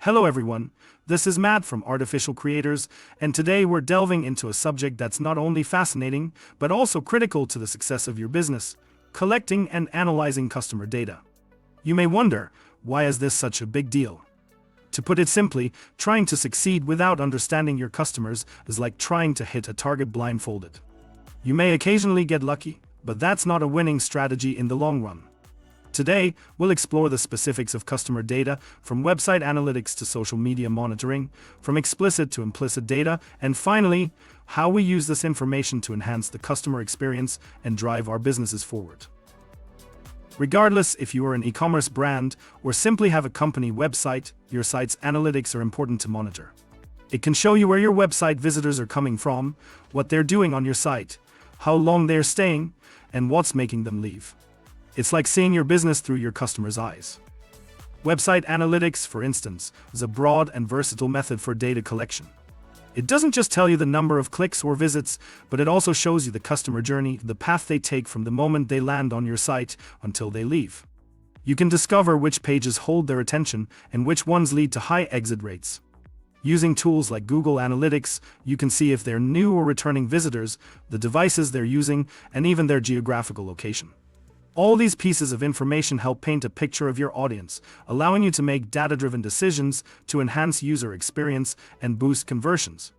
Hello everyone, this is Matt from Artificial Creators, and today we're delving into a subject that's not only fascinating, but also critical to the success of your business: collecting and analyzing customer data. You may wonder, why is this such a big deal? To put it simply, trying to succeed without understanding your customers is like trying to hit a target blindfolded. You may occasionally get lucky, but that's not a winning strategy in the long run. Today, we'll explore the specifics of customer data, from website analytics to social media monitoring, from explicit to implicit data, and finally, how we use this information to enhance the customer experience and drive our businesses forward. Regardless if you are an e-commerce brand or simply have a company website, your site's analytics are important to monitor. It can show you where your website visitors are coming from, what they're doing on your site, how long they're staying, and what's making them leave. It's like seeing your business through your customer's eyes. Website analytics, for instance, is a broad and versatile method for data collection. It doesn't just tell you the number of clicks or visits, but it also shows you the customer journey, the path they take from the moment they land on your site until they leave. You can discover which pages hold their attention and which ones lead to high exit rates. Using tools like Google Analytics, you can see if they're new or returning visitors, the devices they're using, and even their geographical location. All these pieces of information help paint a picture of your audience, allowing you to make data-driven decisions to enhance user experience and boost conversions.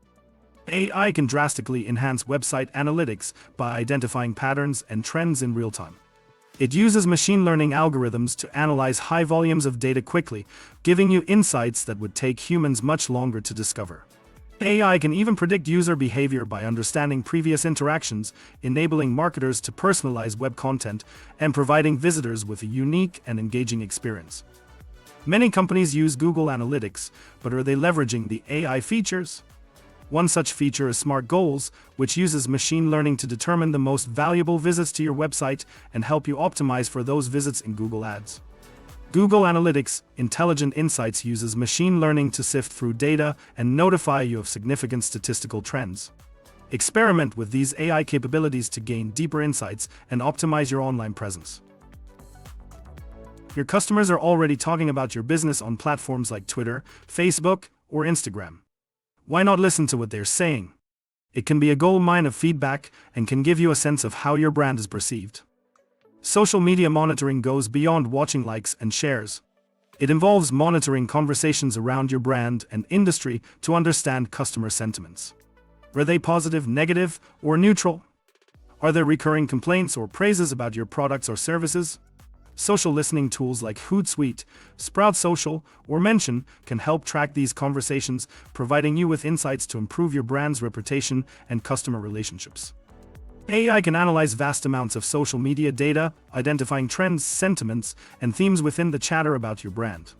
AI can drastically enhance website analytics by identifying patterns and trends in real time. It uses machine learning algorithms to analyze high volumes of data quickly, giving you insights that would take humans much longer to discover. AI can even predict user behavior by understanding previous interactions, enabling marketers to personalize web content and providing visitors with a unique and engaging experience. Many companies use Google Analytics, but are they leveraging the AI features? One such feature is Smart Goals, which uses machine learning to determine the most valuable visits to your website and help you optimize for those visits in Google Ads. Google Analytics Intelligent Insights uses machine learning to sift through data and notify you of significant statistical trends. Experiment with these AI capabilities to gain deeper insights and optimize your online presence. Your customers are already talking about your business on platforms like Twitter, Facebook, or Instagram. Why not listen to what they're saying? It can be a goldmine of feedback and can give you a sense of how your brand is perceived. Social media monitoring goes beyond watching likes and shares. It involves monitoring conversations around your brand and industry to understand customer sentiments. Are they positive, negative, or neutral? Are there recurring complaints or praises about your products or services? Social listening tools like Hootsuite, Sprout Social, or Mention can help track these conversations, providing you with insights to improve your brand's reputation and customer relationships. AI can analyze vast amounts of social media data, identifying trends, sentiments, and themes within the chatter about your brand.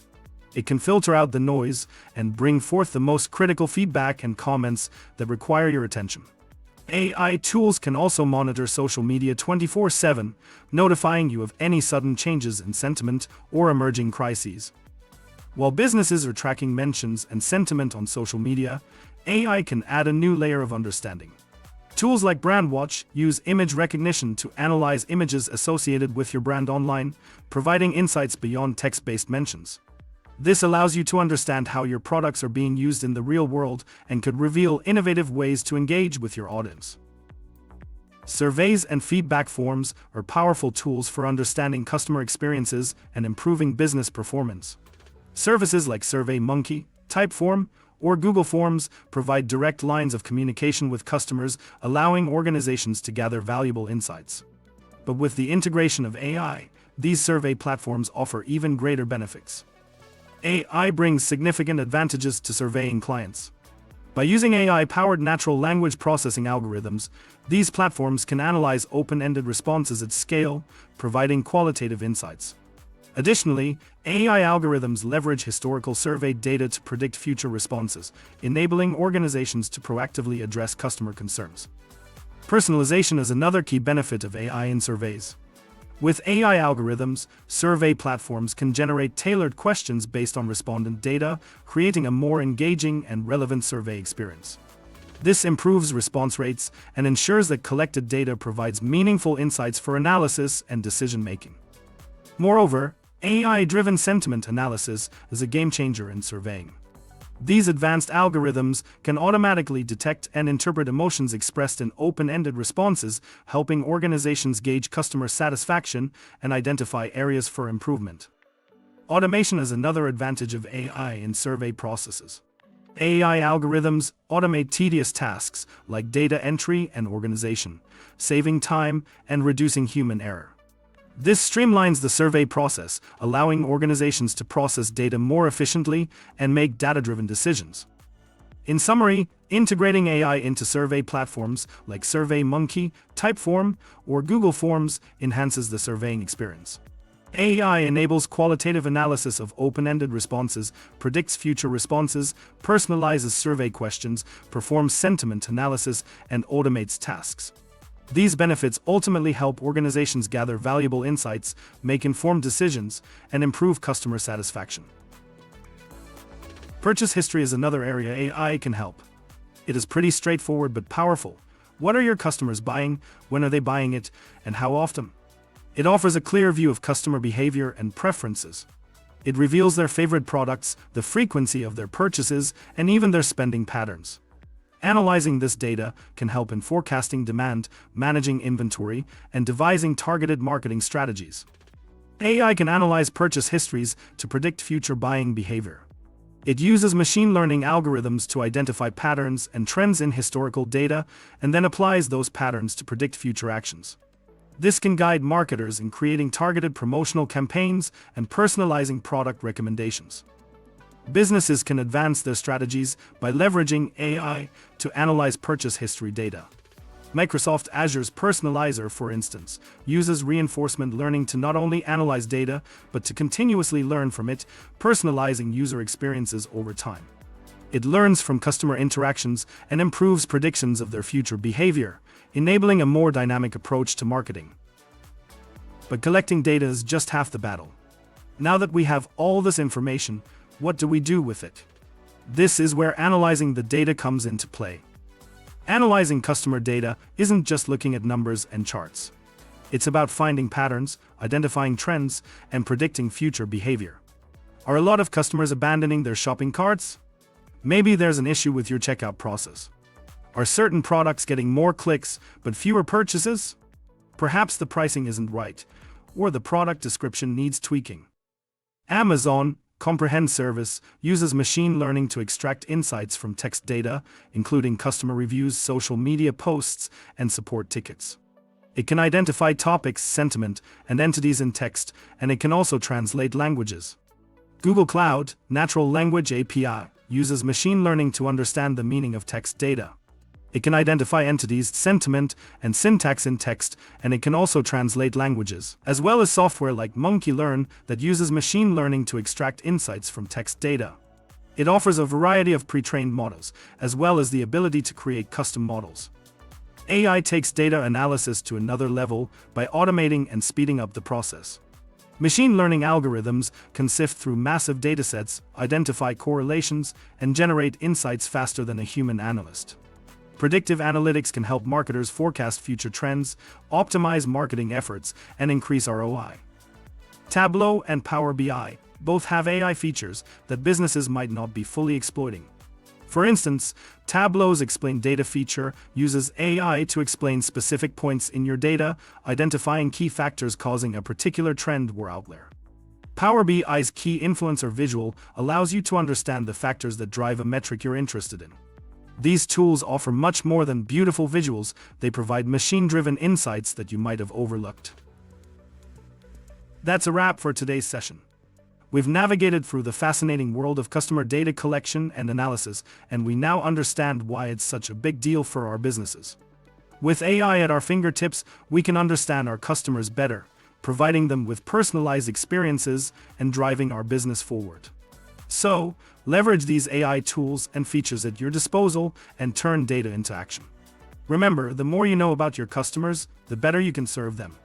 It can filter out the noise and bring forth the most critical feedback and comments that require your attention. AI tools can also monitor social media 24/7, notifying you of any sudden changes in sentiment or emerging crises. While businesses are tracking mentions and sentiment on social media, AI can add a new layer of understanding. Tools like BrandWatch use image recognition to analyze images associated with your brand online, providing insights beyond text-based mentions. This allows you to understand how your products are being used in the real world and could reveal innovative ways to engage with your audience. Surveys and feedback forms are powerful tools for understanding customer experiences and improving business performance. Services like SurveyMonkey, Typeform, or Google Forms provide direct lines of communication with customers, allowing organizations to gather valuable insights. But with the integration of AI, these survey platforms offer even greater benefits. AI brings significant advantages to surveying clients. By using AI-powered natural language processing algorithms, these platforms can analyze open-ended responses at scale, providing qualitative insights. Additionally, AI algorithms leverage historical survey data to predict future responses, enabling organizations to proactively address customer concerns. Personalization is another key benefit of AI in surveys. With AI algorithms, survey platforms can generate tailored questions based on respondent data, creating a more engaging and relevant survey experience. This improves response rates and ensures that collected data provides meaningful insights for analysis and decision-making. Moreover, AI-driven sentiment analysis is a game-changer in surveying. These advanced algorithms can automatically detect and interpret emotions expressed in open-ended responses, helping organizations gauge customer satisfaction and identify areas for improvement. Automation is another advantage of AI in survey processes. AI algorithms automate tedious tasks like data entry and organization, saving time and reducing human error. This streamlines the survey process, allowing organizations to process data more efficiently and make data-driven decisions. In summary, integrating AI into survey platforms like SurveyMonkey, Typeform, or Google Forms enhances the surveying experience. AI enables qualitative analysis of open-ended responses, predicts future responses, personalizes survey questions, performs sentiment analysis, and automates tasks. These benefits ultimately help organizations gather valuable insights, make informed decisions, and improve customer satisfaction. Purchase history is another area AI can help. It is pretty straightforward but powerful. What are your customers buying, when are they buying it, and how often? It offers a clear view of customer behavior and preferences. It reveals their favorite products, the frequency of their purchases, and even their spending patterns. Analyzing this data can help in forecasting demand, managing inventory, and devising targeted marketing strategies. AI can analyze purchase histories to predict future buying behavior. It uses machine learning algorithms to identify patterns and trends in historical data, and then applies those patterns to predict future actions. This can guide marketers in creating targeted promotional campaigns and personalizing product recommendations. Businesses can advance their strategies by leveraging AI to analyze purchase history data. Microsoft Azure's Personalizer, for instance, uses reinforcement learning to not only analyze data, but to continuously learn from it, personalizing user experiences over time. It learns from customer interactions and improves predictions of their future behavior, enabling a more dynamic approach to marketing. But collecting data is just half the battle. Now that we have all this information, what do we do with it? This is where analyzing the data comes into play. Analyzing customer data isn't just looking at numbers and charts. It's about finding patterns, identifying trends, and predicting future behavior. Are a lot of customers abandoning their shopping carts? Maybe there's an issue with your checkout process. Are certain products getting more clicks but fewer purchases? Perhaps the pricing isn't right, or the product description needs tweaking. Amazon Comprehend Service uses machine learning to extract insights from text data, including customer reviews, social media posts, and support tickets. It can identify topics, sentiment, and entities in text, and it can also translate languages. Google Cloud Natural Language API uses machine learning to understand the meaning of text data. It can identify entities, sentiment, and syntax in text, and it can also translate languages, as well as software like MonkeyLearn that uses machine learning to extract insights from text data. It offers a variety of pre-trained models, as well as the ability to create custom models. AI takes data analysis to another level by automating and speeding up the process. Machine learning algorithms can sift through massive datasets, identify correlations, and generate insights faster than a human analyst. Predictive analytics can help marketers forecast future trends, optimize marketing efforts, and increase ROI. Tableau and Power BI both have AI features that businesses might not be fully exploiting. For instance, Tableau's Explain Data feature uses AI to explain specific points in your data, identifying key factors causing a particular trend or outlier. Power BI's Key Influencer visual allows you to understand the factors that drive a metric you're interested in. These tools offer much more than beautiful visuals, they provide machine-driven insights that you might have overlooked. That's a wrap for today's session. We've navigated through the fascinating world of customer data collection and analysis, and we now understand why it's such a big deal for our businesses. With AI at our fingertips, we can understand our customers better, providing them with personalized experiences and driving our business forward. So, leverage these AI tools and features at your disposal and turn data into action. Remember, the more you know about your customers, the better you can serve them.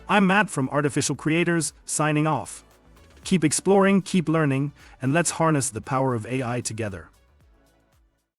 I'm Matt from Artificial Creators, signing off. Keep exploring, keep learning, and let's harness the power of AI together.